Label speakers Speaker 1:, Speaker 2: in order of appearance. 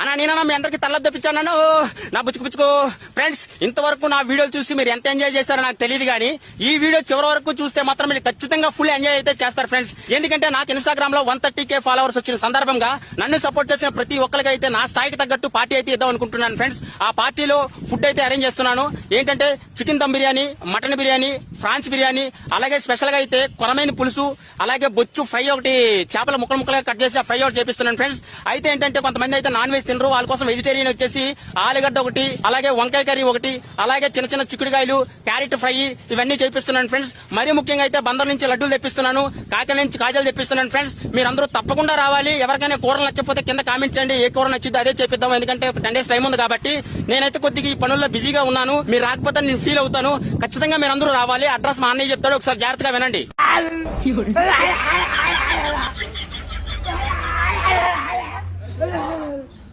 Speaker 1: అన్నా నేనన్నా మీ అందరికి తల్లది తెప్పించాను నా బుచ్చుకు ఫ్రెండ్స్. ఇంతవరకు నా వీడియోలు చూసి మీరు ఎంత ఎంజాయ్ చేశారో నాకు తెలియదు కానీ ఈ వీడియో చివరి వరకు చూస్తే మాత్రం మీరు ఖచ్చితంగా ఫుల్ ఎంజాయ్ అయితే చేస్తారు ఫ్రెండ్స్. ఎందుకంటే నాకు ఇన్స్టాగ్రామ్ లో 130K ఫాలోవర్స్ వచ్చిన సందర్భంగా నన్ను సపోర్ట్ చేసిన ప్రతి ఒక్కరికి అయితే నా స్థాయికి తగ్గట్టు పార్టీ అయితే ఇద్దాం అనుకుంటున్నాను ఫ్రెండ్స్. ఆ పార్టీలో ఫుడ్ అయితే అరేంజ్ చేస్తున్నాను. ఏంటంటే chicken dum biryani, mutton biryani, prawns biryani, అలాగే స్పెషల్ గా అయితే కొరమైన పులుసు, అలాగే బొచ్చు ఫ్రై ఒకటి, చేపల ముక్కలుగా కట్ చేసి ఫ్రై ఒకటి చేపిస్తున్నాను ఫ్రెండ్స్. అయితే ఏంటంటే కొంతమంది అయితే నాన్ వెజ్ తినరు, వాళ్ళ కోసం వెజిటేరియన్ వచ్చేసి ఆలుగడ్డ ఒకటి, అలాగే వంకాయ కర్రీ ఒకటి, అలాగే చిన్న చిన్న చిక్కుడుకాయలు, క్యారెట్ ఫ్రై ఇవన్నీ చేపిస్తున్నాను ఫ్రెండ్స్. మరీ ముఖ్యంగా అయితే బందర్ నుంచి లడ్డూలు తెప్పిస్తున్నాను, కాకినాడ నుంచి కాజాలు తెప్పిస్తున్నాను ఫ్రెండ్స్. మీరందరూ తప్పకుండా రావాలి. ఎవరికైనా కూరలు నచ్చకపోతే కింద కామెంట్ చేయండి, ఏ కూర నచ్చిద్దో అదే చేపిద్దాం. ఎందుకంటే 10 days టైం ఉంది కాబట్టి నేనైతే కొద్దిగా ఈ పనుల్లో బిజీగా ఉన్నాను. మీరు రాకపోతే నేను ఫీల్ అవుతాను. ఖచ్చితంగా మీరందరూ రావాలి. అడ్రస్ మా అన్నయ్య చెప్తాడు, ఒకసారి జాగ్రత్తగా వినండి.